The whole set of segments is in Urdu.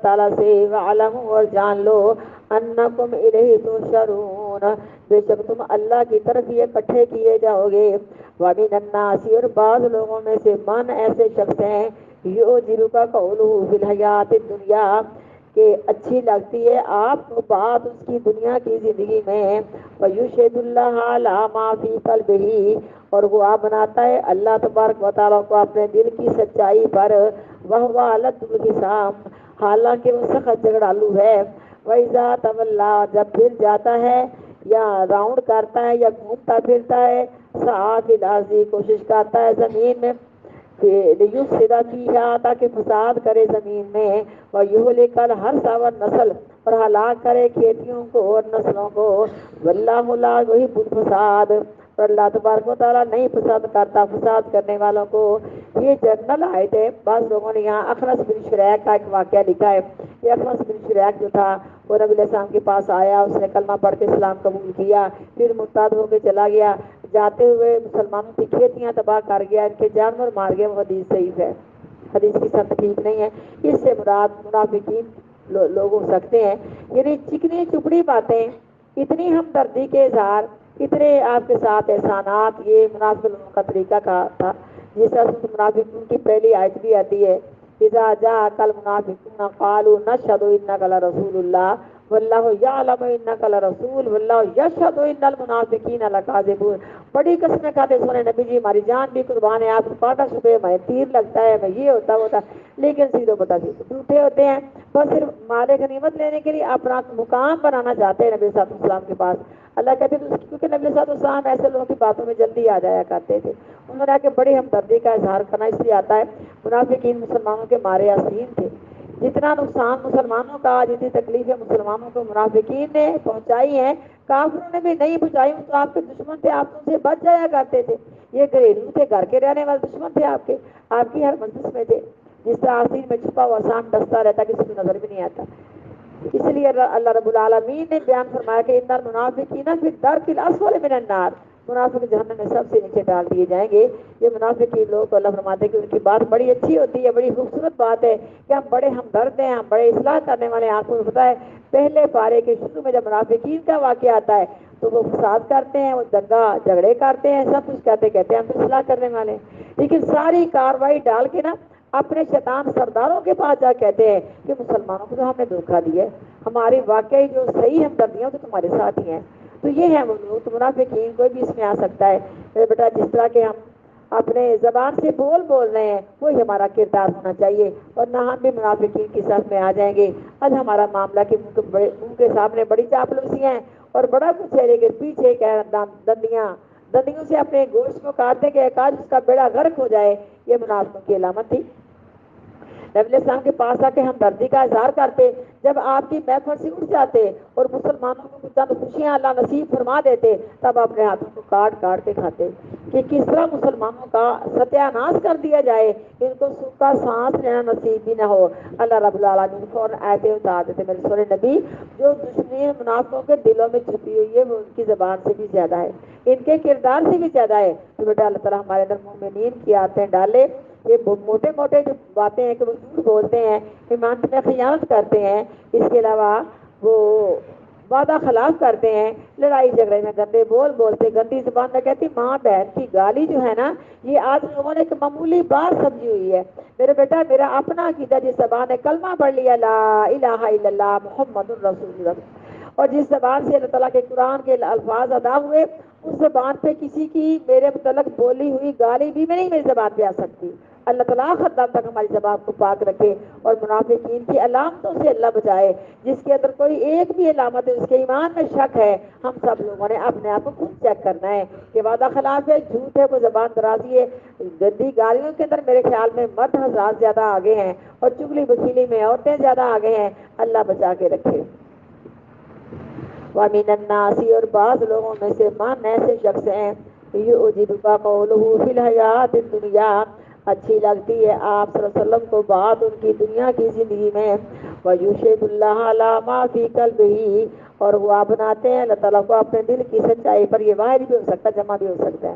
تعالیٰ سے وَعْلَمُوا اور جان لو انکم الیہ تحشرون بے شک تم اللہ کی طرف یہ اکٹھے کیے جاؤ گے. وَمِنَ النَّاسِ اور بعض لوگوں میں سے من ایسے شخص ہیں یُعْجِبُکَ قَوْلُهُ فِی الْحَیَاةِ الدُّنْیَا کہ اچھی لگتی ہے آپ کو بات اس کی دنیا کی زندگی میں. وَیُشْهِدُ اللَّهَ عَلَىٰ مَا فِی قَلْبِهِ اور وہ بناتا ہے اللہ تبارک و تعالیٰ کو اپنے دل کی سچائی پر. وَهُوَ أَلَدُّ الْخِصَامِ حالانکہ وہ سخت جھگڑالو ہے. وَإِذَا تَوَلَّىٰ جب پھر جاتا ہے یا راؤنڈ کرتا ہے یا گھومتا پھرتا ہے سعیٰ فی الارض کوشش کرتا ہے زمین میں لیفسد فیہا تاکہ فساد کرے زمین میں. وَیُہْلِکَ الْحَرْثَ وَالنَّسْلَ اور ہلاک کرے کھیتیوں کو اور نسلوں کو. وَاللَّهُ لَا يُحِبُّ الْفَسَادَ اور اللہ تبارک و تعالیٰ نہیں پسند کرتا فساد کرنے والوں کو. یہ جنرل آیت ہے. بعض لوگوں نے یہاں اخنس بن شریح کا ایک واقعہ لکھا ہے. یہ اخنس بن شریح جو تھا وہ نبی علیہ السلام کے پاس آیا, اس نے کلمہ پڑھ کے اسلام قبول کیا, پھر مرتد ہو کے چلا گیا, جاتے ہوئے مسلمانوں کی کھیتیاں تباہ کر گیا, ان کے جانور مار گیا. وہ حدیث صحیح ہے, حدیث کی سند ٹھیک نہیں ہے. اس سے مراد منافقین لوگ ہو سکتے ہیں. یعنی چکنی چپڑی باتیں, اتنی ہمدردی کے اظہار, اتنے آپ کے ساتھ احسانات, یہ منافقوں کا طریقہ تھا. جس طرح سے منافقوں کی پہلی آیت بھی آتی ہے اذا جاءک المنافقون قالوا نشهد انک لرسول اللہ واللہ یعلم انک لرسول واللہ یشهد ان المنافقین لکاذبون. بڑی قسمیں کھاتے سونے نبی جی ہماری جان بھی قربان ہے, آپ کو کانٹا چھپے میں تیر لگتا ہے, میں یہ ہوتا ہوتا, لیکن سیدھے بتا دی جھوٹے ہوتے ہیں. بس صرف مال غنیمت لینے کے لیے اپنا مقام بنانا چاہتے ہیں نبی صلی اللہ علیہ وسلم کے پاس. اللہ کہتے ہیں کیونکہ نبی صلی اللہ علیہ وسلم ایسے لوگوں کی باتوں میں جلدی آ جایا کرتے تھے. انہوں نے کہ بڑی ہمدردی کا اظہار کرنا اس لیے آتا ہے. منافقین مسلمانوں کے مارے حسین تھے. جتنا نقصان مسلمانوں کا, جتنی تکلیفیں مسلمانوں کو منافقین نے پہنچائی ہیں, کافروں نے بھی نہیں پہنچائی. تو آپ کے دشمن تھے, آپ ان سے بچ جایا کرتے تھے. یہ گھریلو تھے, گھر کے رہنے والے دشمن تھے آپ کے, آپ کی ہر مجلس میں تھے. جس طرح آستین میں چھپا ہوا سانپ ڈستا رہتا, کسی کو نظر بھی نہیں آتا. اس لیے اللہ رب العالمین نے بیان فرمایا کہ ان المنافقین فی الدرک الاسفل من النار, منافق جہنم میں سب سے نیچے ڈال دیے جائیں گے. یہ منافقین لوگ تو اللہ فرماتے ہیں کہ ان کی بات بڑی اچھی ہوتی ہے, بڑی خوبصورت بات ہے کہ ہم بڑے ہمدرد ہیں, ہم بڑے اصلاح کرنے والے ہیں. آپ کو پتہ ہے پہلے پارے کے شروع میں جب منافقین کا واقعہ آتا ہے تو وہ فساد کرتے ہیں, وہ دنگا جھگڑے کرتے ہیں, سب کچھ کہتے ہیں ہم اصلاح کرنے والے ہیں. لیکن ساری کاروائی ڈال کے نا اپنے شیطان سرداروں کے پاس جا کہتے ہیں کہ مسلمانوں کو تو ہم نے دھوکہ دیا ہے, ہماری واقعی جو صحیح ہمدردیاں تو تمہارے ساتھ ہی ہیں. تو یہ ہے وہ لوگ. تو منافقین کوئی بھی اس میں آ سکتا ہے. بیٹا جس طرح کے ہم اپنے زبان سے بول رہے ہیں وہی ہمارا کردار ہونا چاہیے, اور نہ ہم بھی منافقین کی صف میں آ جائیں گے. آج ہمارا معاملہ کہ منہ کے سامنے بڑی چاپلوسیاں ہیں اور بڑا کچھ چہرے کے پیچھے دندیوں سے اپنے گوشت کو کاٹنے کے کاج اس کا بیڑا غرق ہو جائے, یہ منافقوں کی علامت تھی. نبی علیہ السلام کے پاس آ کے ہمدردی کا اظہار کرتے, جب آپ کی محفل سے اٹھ جاتے اور مسلمانوں کو چند خوشیاں اللہ نصیب فرما دیتے, تب اپنے ہاتھوں کو کاٹ کے کھاتے کہ کس طرح مسلمانوں کا ستیہ ناش کر دیا جائے, ان کو سکھ کا سانس لینا نصیب بھی نہ ہو. اللہ رب العالمین فوراً آیتیں اتار دیتے میرے سونے نبی, جو دشمنی منافقوں کے دلوں میں چھپی ہوئی ہے وہ ان کی زبان سے بھی زیادہ ہے, ان کے کردار سے بھی زیادہ ہے. تو بیٹا اللہ تعالیٰ ہمارے اندر مومنین کی آتیں ڈالے. یہ موٹے جو باتیں ہیں کہ وہ جھوٹ بولتے ہیں, ایمان میں خیانت کرتے ہیں, اس کے علاوہ وہ وعدہ خلاف کرتے ہیں, لڑائی جھگڑے میں گندے بولتے, گندی زبان میں کہتی ماں بہن کی گالی جو ہے نا, یہ آج لوگوں نے ایک معمولی بات سمجھی ہوئی ہے. میرے بیٹا میرا اپنا عقیدہ جس زبان نے کلمہ پڑھ لیا لا الہ الا اللہ محمد الرسول اللہ, اور جس زبان سے اللہ تعالیٰ کے قرآن کے الفاظ ادا ہوئے, اس زبان پہ کسی کی میرے متعلق بولی ہوئی گالی بھی نہیں میری زبان پہ آ سکتی. اللہ تعالیٰ خدام تک ہماری زبان کو پاک رکھے اور منافقین کی علامتوں سے اللہ بچائے. جس کے اندر کوئی ایک بھی علامت ہے, اس کے ایمان میں شک ہے, ہم سب لوگوں نے اپنے آپ کو خود چیک کرنا ہے کہ وعدہ خلاف ہے, جھوٹ ہے, کوئی زبان درازی ہے. گندی گالیوں کے اندر میرے خیال میں مرد حضرات زیادہ آگے ہیں اور چگلی بکیلی میں عورتیں زیادہ آگے ہیں. اللہ بچا کے رکھے. وَمِنَ النَّاسِ اور بعض لوگوں میں سے من ایسے شخص ہیں یُعْجِبُکَ قَوْلُهُ فِی الْحَیَاةِ الدُّنْیَا, اچھی لگتی ہے آپ صلی اللہ علیہ وسلم کو بات ان کی دنیا کی زندگی میں. وَیُشْهِدُ اللَّهَ عَلَىٰ مَا فِی قَلْبِهِ اور وہ بناتے ہیں اللہ تعالیٰ کو اپنے دل کی سچائی پر. یہ واحد بھی ہو سکتا ہے, جمع بھی ہو سکتا ہے.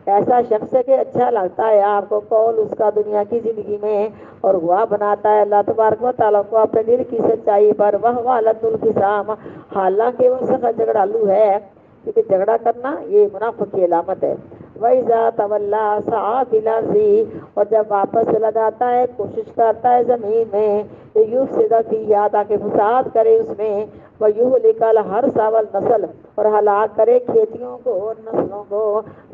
ایسا شخص ہے کہ اچھا لگتا ہے آپ کو قول اس کا دنیا کی زندگی میں، اور گواہ بناتا ہے اللہ تبارک و تعالیٰ کو اپنے دل کی سچائی پر، وہ لد الخصام، حالانکہ وہ سخت جھگڑالو ہے، کیونکہ جھگڑا کرنا یہ منافق کی علامت ہے۔ وَإِذَا تَوَلَّىٰ سَعَىٰ فِي الْأَرْضِ، اور جب واپس چلا جاتا ہے کوشش کرتا ہے زمین میں، یفسد فیہا، تاکہ فساد کرے اس میں، وَیُہْلِکَ الْحَرْثَ وَالنَّسْلَ، اور ہلاک کرے کھیتیوں کو اور نسلوں کو،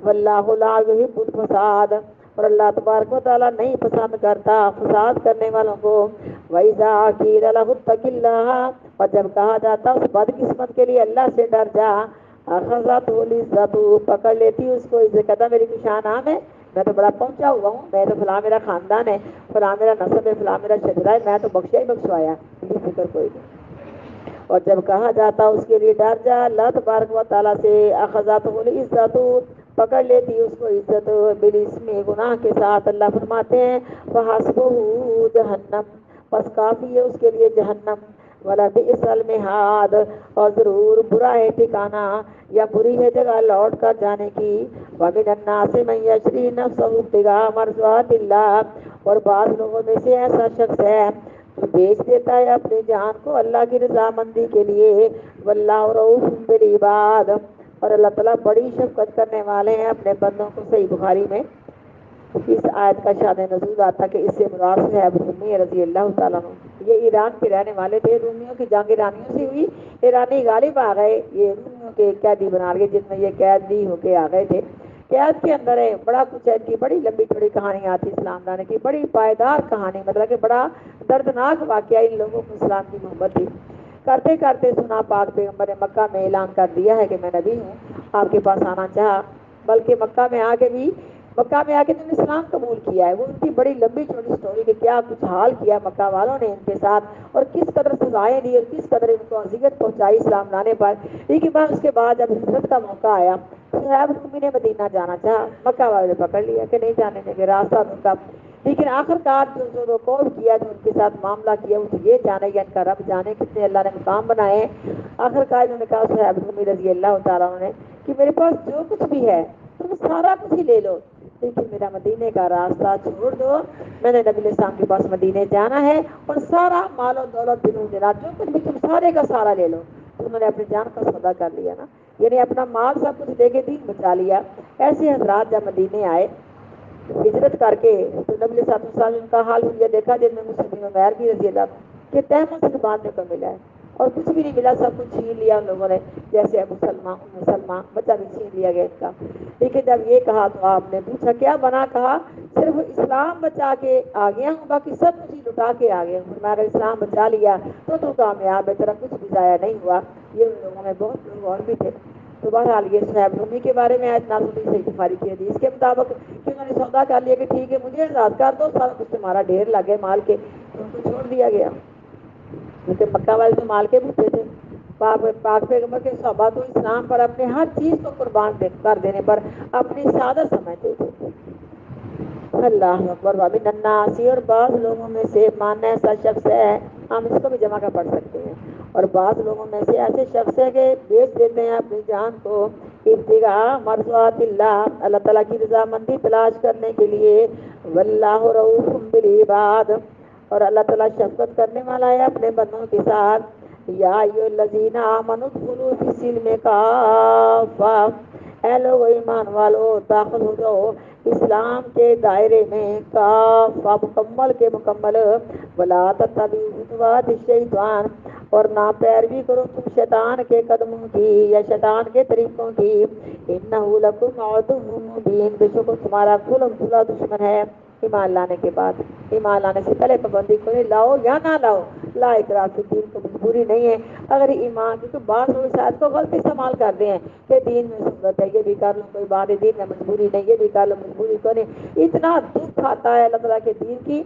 وَاللَّهُ لَا يُحِبُّ الْفَسَادَ، اور اللہ تبارک و تعالیٰ نہیں پسند کرتا فساد کرنے والوں کو۔ وَإِذَا قِيلَ لَهُ اتَّقِ اللَّهَ، اور جب کہا جاتا اس بد قسمت کے لیے اللہ سے ڈر جا، اخذته العزت، پکڑ لیتی اس کو عزت، کہتا میری کوئی شان عام ہے، میں تو بڑا پہنچا ہوا ہوں، میں تو فلاں میرا خاندان ہے، فلاں میرا نسب ہے، فلاں میرا شجرہ ہے، میں تو بخشا ہی بخشوایا، یہ فکر کوئی نہیں۔ اور جب کہا جاتا اس کے لیے ڈر جا اللہ تبارک و تعالیٰ سے، اخذته العزت، پکڑ لیتی اس کو عزت، بالاسم، گناہ کے ساتھ، اللہ فرماتے ہیں فحسبہ جہنم، پس کافی ہے اس کے لیے جہنم، ولبئس المہاد، اور ضرور برا ہے ٹھکانہ یا بری ہے جگہ لوٹ کر جانے کی۔ ومن الناس من یشری نفسہ ابتغاء مرضات اللہ، اور بعض لوگوں میں سے ایسا شخص ہے جو بیچ دیتا ہے اپنی جان کو اللہ کی رضامندی کے لیے، واللہ رؤوف بالعباد، اور اللہ تعالیٰ بڑی شفقت کرنے والے ہیں اپنے بندوں کو۔ صحیح بخاری میں اس آیت کا شان نزول آتا کہ اس سے مراد صہیب رومی رضی اللہ تعالیٰ عنہ، یہ ایران کے رہنے والے تھے، رومیوں کی جنگ ایرانیوں سے ہوئی، ایرانی غالب آ گئے، یہ رومیوں کے قیدی بنا لیے جن میں یہ قیدی ہو کے آ گئے تھے۔ قید کے اندر ہے بڑا کچھ ہے، ان کی بڑی لمبی چوڑی کہانی آتی اسلام لانے کی، بڑی پائیدار کہانی، مطلب کہ بڑا دردناک واقعہ، ان لوگوں کو اسلام کی محبت تھی۔ کرتے کرتے سنا پاک پیغمبر نے مکہ میں اعلان کر دیا ہے کہ میں نبی ہوں، آپ کے پاس آنا چاہا، بلکہ مکہ میں آ کے تو اسلام قبول کیا ہے۔ وہ ان کی بڑی لمبی چوڑی سٹوری کہ کیا کچھ حال کیا مکہ والوں نے ان کے ساتھ، اور کس قدر سزائیں دی اور کس قدر ان کو اذیت پہنچائی اسلام لانے پر۔ لیکن بعد اس کے بعد جب ہجرت کا موقع آیا، صہیب رومی نے مدینہ جانا چاہا، مکہ والے نے پکڑ لیا کہ نہیں جانے دیں گے، راستہ ان کا۔ لیکن آخر کار جو قول کیا، جو ان کے ساتھ معاملہ کیا، وہ یہ جانے یا ان کا رب جانے کتنے اللہ نے مقام بنائے ہیں۔ آخر کار انہوں نے کہا صہیب رومی رضی اللہ تعالیٰ عنہ نے کہ میرے پاس جو کچھ بھی ہے تم سارا کچھ ہی لے لو، لیکن میرا مدینے کا راستہ چھوڑ دو، میں نے نبی علیہ السلام کے پاس مدینے جانا ہے، اور سارا مال و دولت دنوں جنات جو کچھ بھی تم سارے کا سارا لے لو۔ تو انہوں نے اپنی جان کا سودا کر لیا نا، یعنی اپنا مال سب کچھ دے کے دین بچا لیا۔ ایسے حضرات جب مدینے آئے ہجرت کر کے، تو نبی صلی اللہ علیہ وسلم کا حال یہ دیکھا جن میں مسلم عمیر بھی رضی اللہ عنہ کہ تیمم سے بعد میں کو ملا ہے، اور کچھ بھی نہیں ملا، سب کچھ چھین لیا ان لوگوں نے، جیسے ابو سلمہ ام سلمہ، بچہ بھی چھین لیا گیا ان کا۔ لیکن جب یہ کہا تو آپ نے پوچھا کیا بنا؟ کہا صرف اسلام بچا کے آ گیا ہوں، باقی سب کچھ ہی لٹا کے آ گیا ہوں، ہمارا اسلام بچا لیا تو کامیاب ہے، تیرا کچھ بھی ضائع نہیں ہوا۔ یہ ان لوگوں میں بہت لوگ اور بھی تھے۔ تو بہرحال یہ صہیب رومی کے بارے میں آیت نازل ہوئی، صحیح بخاری کی حدیث کے مطابق کہ انہوں نے سودا کر لیا کہ ٹھیک ہے مجھے آزاد کر دو، سارا کچھ تمہارا ڈھیر لگے مال کے، تو ان کو چھوڑ دیا گیا، کیونکہ مکہ والے تو مال کے بھوکے تھے۔ پاک پیغمبر کے صحابہ تو اسلام پر اپنے ہر چیز کو قربان کر دینے پر اپنی سعادت سمجھتے تھے۔ اللہ اکبر۔ ومن الناس، اور بعض لوگوں میں سے، مان ایسا شخص ہے، ہم اس کو بھی جمع کر پڑھ سکتے ہیں، اور بعض لوگوں میں سے ایسے شخص ہے کہ بیچ دیتے ہیں اپنی جان کو ابتغاء مرضات اللہ، اللہ تعالیٰ کی رضامندی تلاش کرنے کے لیے، واللہ رؤوف بالعباد، اور اللہ تعالیٰ شفقت کرنے والا ہے اپنے بندوں کے ساتھ۔ یا ایھا الذین آمنوا ادخلوا فی السلم کافہ، اے لوگ ایمان والو داخل ہو جاؤ اسلام کے دائرے میں، کافہ مکمل کے مکمل، ولا تتبعوا خطوات الشیطان، اور نہ پیروی کرو تم شیطان کے قدموں کی یا شیطان کے طریقوں کی، انہ لکم عدو مبین، بے شک تمہارا کھلا کھلا دشمن ہے۔ ایمان لانے کے بعد، ایمان لانے سے پہلے پابندی کوئی لاؤ یا نہ لاؤ، لا اکراہ فی الدین، کو مجبوری نہیں ہے۔ اگر ایمان، کیونکہ بعض لوگ شاید کو غلط استعمال کرتے ہیں کہ دین میں سہولت ہے، یہ بھی کر لو کوئی بات ہے، دین میں مجبوری نہیں، یہ بھی کر لو مجبوری کو نہیں۔ اتنا دکھ آتا ہے اللہ تعالیٰ کے دین کی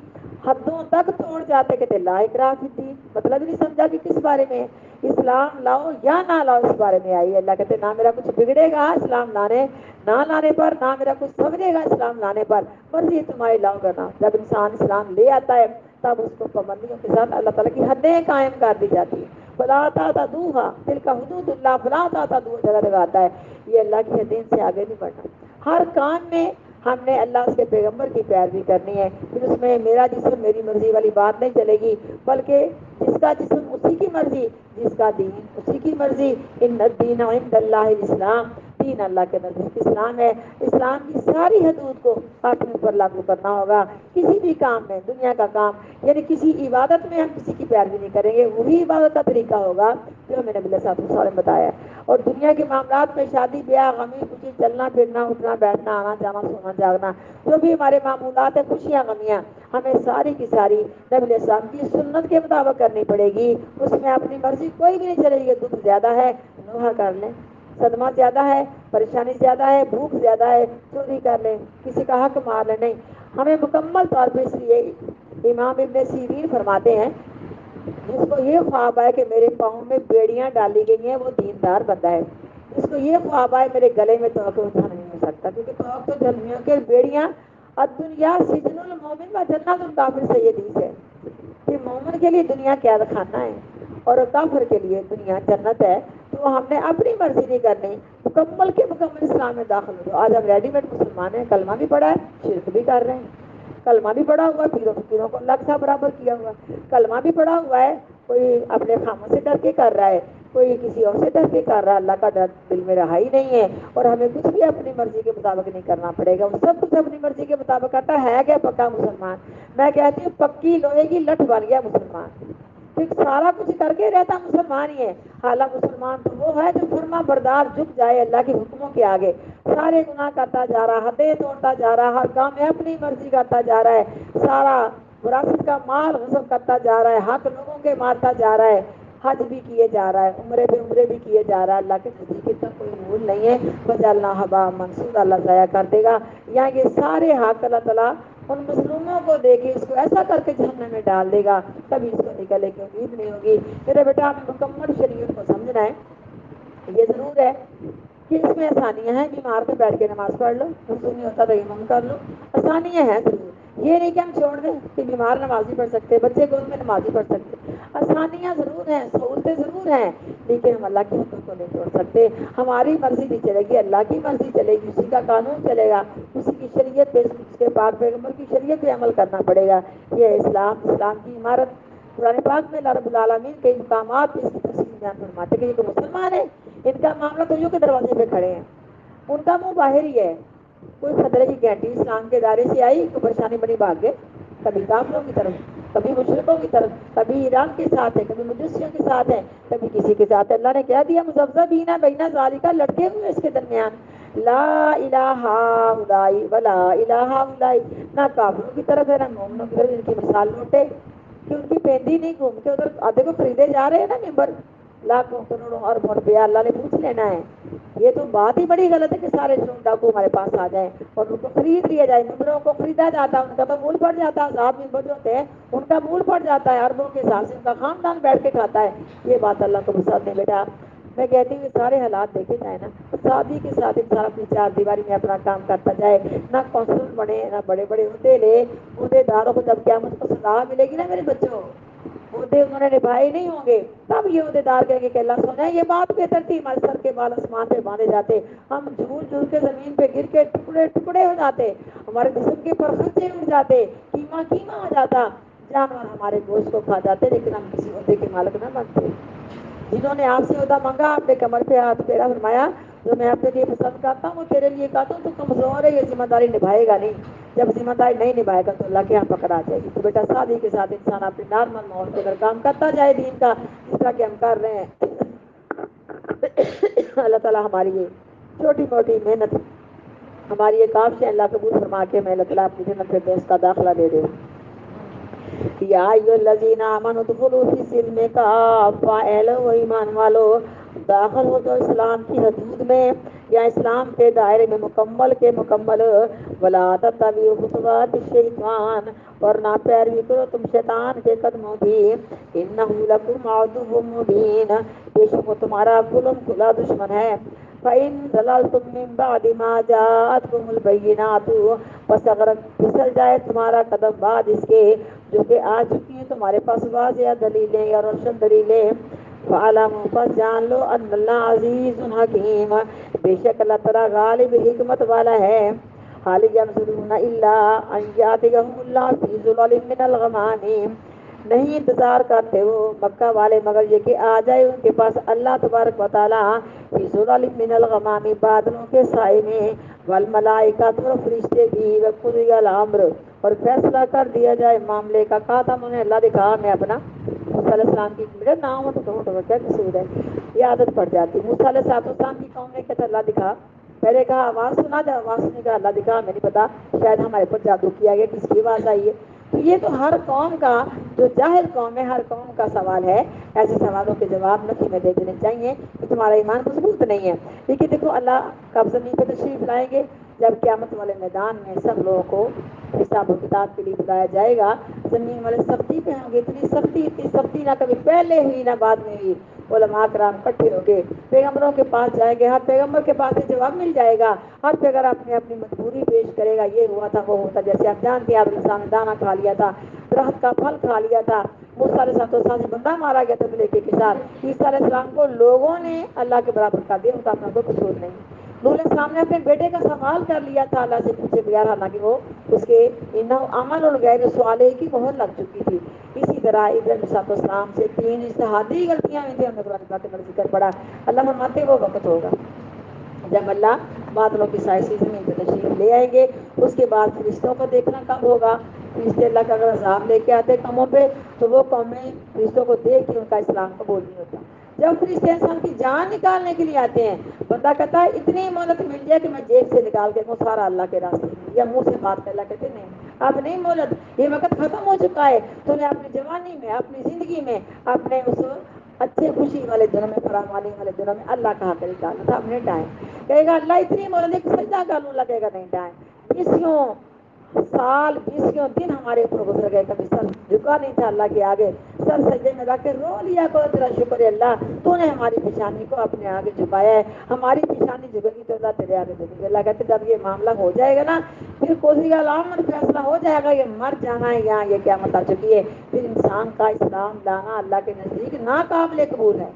حدوں تک توڑ جاتے کہ لا اکراہ فی الدین، مطلب نہیں سمجھا کہ کس بارے میں اسلام لاؤ یا نہ لاؤ، اس بارے میں آئی اللہ کہتے نہ میرا کچھ بگڑے گا اسلام لانے نہ لانے پر، نہ میرا کچھ سمجھے گا اسلام لانے پر، مرضی تمہاری لاؤ کرنا۔ جب انسان اسلام لے آتا ہے تب اس کو پابندیوں کے ساتھ اللہ تعالیٰ کی حدیں قائم کر دی جاتی ہیں۔ فلا تعتدوها تلک حدود اللہ، فلا تعتدوها جگہ جگہ آتا ہے، یہ اللہ کی حدیں سے آگے نہیں بڑھنا۔ ہر کام میں ہم نے اللہ اس کے پیغمبر کی پیروی کرنی ہے. پھر اس میں میرا جسم میری مرضی والی بات نہیں چلے گی، بلکہ جس کا جسم اسی کی مرضی، جس کا دین اسی کی مرضی. ان الدین عند اللہ الاسلام، دین اللہ کے نزدیک اسلام ہے. اسلام کی ساری حدود کو اپنے اوپر لاگو کرنا ہوگا. کسی بھی کام میں، دنیا کا کام یعنی کسی عبادت میں ہم کسی کی پیروی نہیں کریں گے، وہی عبادت کا طریقہ ہوگا جو ہمیں نبی صلی اللہ علیہ وسلم نے بتایا. اور دنیا کے معاملات میں شادی بیاہ، غمی خوشی، چلنا پھرنا، اٹھنا بیٹھنا، آنا جانا، سونا جاگنا، جو بھی ہمارے معمولات ہیں، خوشیاں غمیاں، ہمیں ساری کی ساری نبی علیہ السلام کی سنت کے مطابق کرنی پڑے گی. اس میں اپنی مرضی کوئی بھی نہیں چلے گی. دکھ زیادہ ہے نوحہ کر لیں، صدمہ زیادہ ہے، پریشانی زیادہ ہے، بھوک زیادہ ہے، چوری کر لیں، کسی کا حق مار لیں. نہیں، ہمیں مکمل طور پہ اس لیے امام ابن سیرین فرماتے ہیں جس کو یہ خواب آئے کہ میرے پاؤں میں بیڑیاں ڈالی گئی ہیں وہ دیندار بندہ ہے. جس کو یہ خواب آئے میرے گلے میں توقع اٹھا نہیں ہو سکتا، کیونکہ توقع جلمیوں کے بیڑیاں الدنیا سجن المومن و جنت الکافر سے یہ حدیث ہے کہ مومن کے لیے دنیا قید خانہ ہے اور کافر کے لیے دنیا جنت ہے. تو ہم نے اپنی مرضی نہیں کرنی، مکمل کے مکمل اسلام میں داخل ہو. آج ہم ریڈی میڈ مسلمان ہیں، کلمہ بھی پڑھا ہے، شرک بھی کر رہے ہیں. کلمہ بھی پڑھا ہوا ہے، پیروں فقیروں کو اللہ کے ساتھ برابر کیا ہوا ہے. کلمہ بھی پڑھا ہوا ہے، کوئی اپنے خاموں سے ڈر کے کر رہا ہے، کوئی کسی اور سے ڈر کے کر رہا ہے. اللہ کا ڈر دل میں رہا ہی نہیں ہے. اور ہمیں کچھ بھی اپنی مرضی کے مطابق نہیں کرنا پڑے گا. وہ سب کچھ اپنی مرضی کے مطابق کرتا ہے کیا پکا مسلمان؟ میں کہتی ہوں پکی لوہے کی لٹ بن گیا مسلمان. پھر سارا کچھ کر کے رہتا مسلمان ہی ہے. حالانکہ مسلمان تو وہ ہے جو فرما بردار، جھک جائے اللہ کے حکموں کے آگے. سارے گناہ کرتا جا رہا، حدیں توڑتا جا رہا، ہر کام میں اپنی مرضی کرتا جا رہا ہے، سارا وراثت کا مال غصب کرتا جا رہا ہے، حق لوگوں کے مارتا جا رہا ہے، حج بھی کیے جا رہا ہے، عمرے بھی کیے جا رہا ہے. اللہ کے نزدیک اتنا کوئی مول نہیں ہے. بجالنا حبا منصور، اللہ ضائع کر دے گا. یا یہ سارے حق اللہ تعالیٰ ان مظلوموں کو دے کے اس کو ایسا کر کے جہنم میں ڈال دے گا، کبھی اس کو نکلنے کی امید نہیں ہوگی. میرے بیٹا آپ مکمل شریعت کو سمجھنا ہے. یہ ضرور ہے کہ اس میں آسانیاں ہیں. بیمار پہ بیٹھ کے نماز پڑھ لو، وضو نہیں ہوتا تو ایمم کر لو، آسانیاں ہیں ضرور. یہ نہیں کہ ہم چھوڑ دیں کہ بیمار نماز نہیں پڑھ سکتے، بچے گود میں نماز نہیں پڑھ سکتے. آسانیاں ضرور ہیں، سہولتیں ضرور ہیں، لیکن ہم اللہ کے حکم کو نہیں چھوڑ سکتے. ہماری مرضی نہیں چلے گی، اللہ کی مرضی چلے گی، اسی کا قانون چلے گا، اسی کی شریعت پہ، اس کے پاک پیغمبر کی شریعت پہ عمل کرنا پڑے گا. یہ اسلام کی عمارت قرآن پاک میں اللہ رب العالمین کے مقامات اس کی تفصیل بیان فرماتے کہ یہ تو مسلمان ہیں، ان کا معاملہ تو یوں کے دروازے پہ کھڑے ہیں، ان کا منہ باہر ہی ہے. کوئی خطرے کی گھنٹی اسلام کے دائرے سے آئی تو پریشانی بڑی بھاگ گئے، کبھی کافروں کی طرف، کبھی مشرکوں کی طرف، کبھی ایران کے ساتھ ہے، کبھی مجوسیوں کے ساتھ ہے، کبھی کسی کے ساتھ. اللہ نے کہہ دیا مذبذبین بین ذالک، لٹکے ہوئے اس کے درمیان. لا الہ الا ولا الہ الا، نہ کافروں کی طرف ہے نہ مومنوں کی طرف. ان کی مثال لوٹے کہ ان کی پیندی نہیں گھومتے ادھر، آدھے کو خریدے جا رہے ہیں نا ممبر لاکھوں کروڑوں اربوں روپیہ، اللہ نے پوچھ لینا ہے. یہ تو بات ہی بڑی غلط ہے کہ سارے چونڈا کو ہمارے پاس آ جائیں اور ان کو خرید لیا جائے. ممبروں کو خریدا جاتا ہے، ان کا تو مول پڑ جاتا ہے. صاحب ممبر جو ہوتے ہیں ان کا مول پڑ جاتا ہے، اربوں کے حساب سے ان کا خاندان بیٹھ کے کھاتا ہے. یہ بات اللہ کو پسند نہیں. بیٹا میں کہتی ہوں یہ سارے حالات دیکھے جائیں نا، شادی کے ساتھ انسان اپنی چار دیواری میں اپنا کام کرتا جائے، نہ کونسل بنے، نہ بڑے بڑے عہدے لے. عہدے داروں کو جب قیامت کو سزا ملے گی نا میرے بچوں، عہدے انہوں نے نبھائے نہیں ہوں گے، تب یہ عہدے دار کہیں گے کہ اللہ سنا یہ بات بہتر تھی، ہمارے سر کے بال آسمان پہ باندھے جاتے، ہم جھول جھول کے زمین پہ گر کے ٹکڑے ٹکڑے ہو جاتے، ہمارے جسم کے پرخچے اڑ جاتے، کیما کیما ہو جاتا، جانور ہمارے گوشت کو کھا جاتے، لیکن ہم کسی عہدے کے مالک نہ بنتے. جنہوں نے آپ سے عہدہ مانگا، آپ نے کمر پہ ہاتھ پھیرا، فرمایا جو میں اپنے لیے پسند کرتا ہوں وہ تیرے لیے کہتا ہوں، تو کمزور ہے، یہ ذمہ داری نبھائے گا نہیں. جب ذمہ داری نہیں نبھائے گا تو اللہ کے یہاں پکڑا جائے گی. تو بیٹا شادی کے ساتھ انسان اپنے نارمل ماحول کے اندر کام کرتا جائے دین کا، جس طرح کہ ہم کر رہے ہیں. اللہ تعالیٰ ہماری یہ چھوٹی موٹی محنت، ہماری یہ کام سے اللہ قبول فرما کے میں اللہ تعالیٰ اپنی جنت الفردوس کا داخلہ دے دے. یا ایھا الذین آمنوا ادخلوا فی السلم کافۃ، اے لوگو ایمان والو داخل ہو تو اسلام کی حدود میں یا اسلام کے دائرے میں مکمل کے مکمل. ولا تتبعوا خطوات الشیطان، اور نہ پیروی کرو تم شیطان کے قدموں کی. انہ لکم عدو مبین، بے شک وہ تمہارا کھلم کھلا دشمن ہے. فَإِن ضَلَلْتُم مِّن بَعْدِ مَا جَاءَتْكُمُ الْبَيِّنَاتُ، پس اگر پھسل جائے تمہارا قدم بعد اس کے جو کہ آ چکی ہیں تمہارے پاس واضح دلیلیں یا روشن دلیلیں. فعلم پس جان لو ان اللہ عزیز حکیم، بے شک اللہ تعالیٰ غالب حکمت والا ہے۔ حال ینظرون الا ان یاتیہم اللہ فی ظلل من الغمام، نہیں انتظار کرتے وہ مکہ والے مگر یہ کہ آ جائے ان کے پاس اللہ تبارک و تعالیٰ فی ظلل من الغمام، بادلوں کے سائے میں، والملائکۃ اور فرشتے بھی، وقضی الامر اور فیصلہ کر دیا جائے معاملے کا۔ کہا تھا انہیں اللہ دکھا میں اپنا، موسیٰ علیہ السلام کی میرا نام اٹھو کیا قصور ہے، یہ عادت پڑ جاتی ہے۔ موسیٰ علیہ السلام کی قوم نے کہا اللہ دکھا، پہلے کہا آواز سنا جا، آواز سنی، کہا اللہ دکھا، ہمیں نہیں پتا شاید ہمارے اوپر جادو کیا گیا، کس کی آواز آئی ہے۔ تو یہ تو ہر قوم کا، جو جاہل قوم ہے ہر قوم کا سوال ہے، ایسے سوالوں کے جواب نفی میں دے دینے چاہیے کہ تمہارا ایمان مضبوط نہیں ہے۔ لیکن دیکھو اللہ کب زمین پہ تشریف لائیں گے، جب قیامت والے میدان میں سب لوگوں کو حساب و کتاب کے لیے بلایا جائے گا، زمین والے سختی پہ ہوں گے، اتنی سختی نہ کبھی پہلے ہوئی نہ بعد میں ہوئی۔ علماء کرام اکٹھے ہو کے پیغمبروں کے پاس جائیں گے، ہر پیغمبر کے پاس یہ جواب مل جائے گا، ہر پیغمبر اپنی اپنی مجبوری پیش کرے گا، یہ ہوا تھا وہ ہوتا، جیسے آپ جانتے ہیں آدم علیہ السلام نے دانا کھا لیا تھا، درخت کا پھل کھا لیا تھا، موسیٰ علیہ السلام سے بندہ مارا گیا تھا ملیکے کے ساتھ، عیسیٰ علیہ السلام کو لوگوں نے اللہ کے برابر کر دیا، ان کا اپنا کوئی قصور نہیں۔ نوح علیہ السلام نے اپنے بیٹے کا سوال کر لیا تھا اللہ سے پوچھے بغیر، حالانکہ وہ اس کے عمل الغیر سوالے کی مہر لگ چکی تھی۔ اسی طرح ابراہیم علیہ السلام سے 3 اجتہادی غلطیاں ہوئی تھیں، ہم نے قرآن پاک میں ذکر پڑا۔ اللہ فرماتے وہ وقت ہوگا جب اللہ بادلوں کی سائے سے زمین پہ تشریف لے آئیں گے، اس کے بعد فرشتوں کو دیکھنا کب ہوگا، فرشتے اللہ کا اگر عذاب لے کے آتے قوموں پہ تو وہ قومیں فرشتوں کو دیکھ کے ان کا اسلام قبول نہیں ہوتا۔ جب فرشتے انسان کی جان نکالنے کے لیے آتے ہیں، بندہ کہتا ہے اتنی مہلت مل جائے کہ میں جیب سے نکال کے دوں سارا اللہ کے راستے میں، یا منہ سے بات کر، اللہ کہتے نہیں اب نہیں مہلت، یہ وقت ختم ہو چکا ہے، تو نے اپنی جوانی میں، اپنی زندگی میں، اپنے اس اچھے خوشی والے دنوں میں، فراوانی والے دنوں میں اللہ کہا کر نکالنا تھا اپنے ٹائم۔ کہے گا اللہ اتنی مہلت ایک سجدہ کر لوں، لگے گا نہیں ٹائم، بیسیوں سال بیسیوں دن ہمارے اوپر گزر گئے، کبھی سر جھکا نہیں تھا اللہ کے آگے، سر سجدے میں رکھ کے رو لیا کرو تیرا شکر ہے اللہ، تو نے ہماری پیشانی کو اپنے آگے جھکایا ہے، ہماری پیشانی جھکے گی تو اللہ تیرے آگے جھکے گی۔ اللہ کہتے جب یہ معاملہ ہو جائے گا نا، پھر کوئی الامر فیصلہ ہو جائے گا، یہ مر جانا ہے یہاں، یہ قیامت آ چکی ہے، پھر انسان کا اسلام لانا اللہ کے نزدیک ناقابل قبول ہے،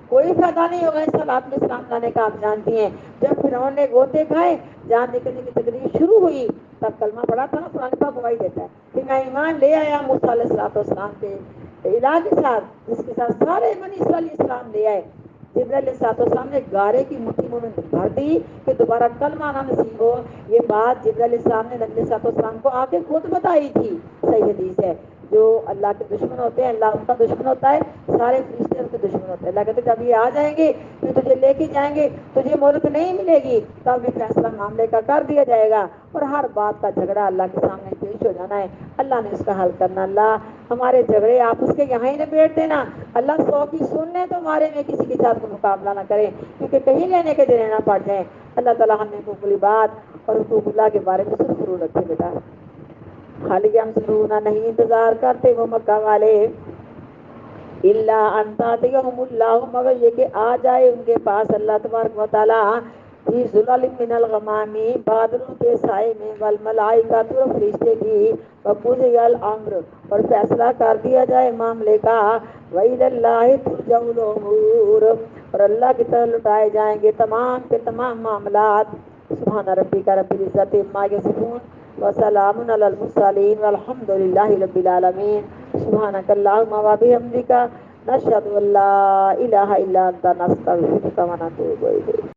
کوئی فائدہ نہیں ہوگا اس حالات میں اسلام لانے کا۔ آپ جانتی ہیں جب فرعون نے گوتے کھائے، جان نکلنے کی تقریب شروع ہوئی، تب کلمہ پڑھا تھا نا، قرآن پاک گواہی دیتا ہے کہ میں ایمان لے آیا موسیٰ علیہ السلام کے الہ کے ساتھ، جس کے ساتھ سارے بنی اسرائیل اسلام لے آئے۔ جبرائیل علیہ السلام نے گارے کی مٹھی میں بھر دی کہ دوبارہ کلمہ نہ نصیب ہو، یہ بات جبرائیل علیہ السلام نے نبی علیہ السلام کو آ کے خود بتائی تھی، صحیح حدیث ہے۔ جو اللہ کے دشمن ہوتے ہیں اللہ ان کا دشمن ہوتا ہے، سارے فرشتے ان کے دشمن ہوتے ہیں۔ اللہ کہتے جب یہ آ جائیں گے پھر تجھے لے کے جائیں گے، تجھے مہلت نہیں ملے گی، تب یہ فیصلہ معاملے کا کر دیا جائے گا، اور ہر بات کا جھگڑا اللہ کے سامنے پیش ہو جانا ہے، اللہ نے اس کا حل کرنا۔ اللہ ہمارے جھگڑے آپس کے یہاں ہی نبیڑ دینا، اللہ 100 کی سن لیں تو ہمارے میں کسی کے ساتھ مقابلہ نہ کریں، کیونکہ کہیں لینے کے دینے نہ پڑ جائیں۔ اللہ تعالیٰ ہمیں حقوق العباد اور حقوق اللہ کے بارے میں سرخرو رکھے بیٹا۔ خالی ہم سنونا نہیں انتظار کرتے وہ مکہ والے، اللہ انتاتیہم اللہ مگر یہ کہ آ جائے ان کے پاس اللہ تبارک و تعالیٰ فی ظلال من الغمامی بادلوں کے سائے میں، والملائکۃ اور فرشتے بھی، وقضی الامر اور فیصلہ کر دیا جائے معاملے کا، وإلی اللہ ترجع الامور اور اللہ کی طرف لٹائے جائیں گے تمام کے تمام معاملات۔ سبحان ربک رب العزت عما یصفون وسلام علی المرسلین والحمد للہ رب العالمین۔ سبحانک اللہم وبحمدک نشہد ان لا الہ الا انت نستغفرک ونتوب الیک۔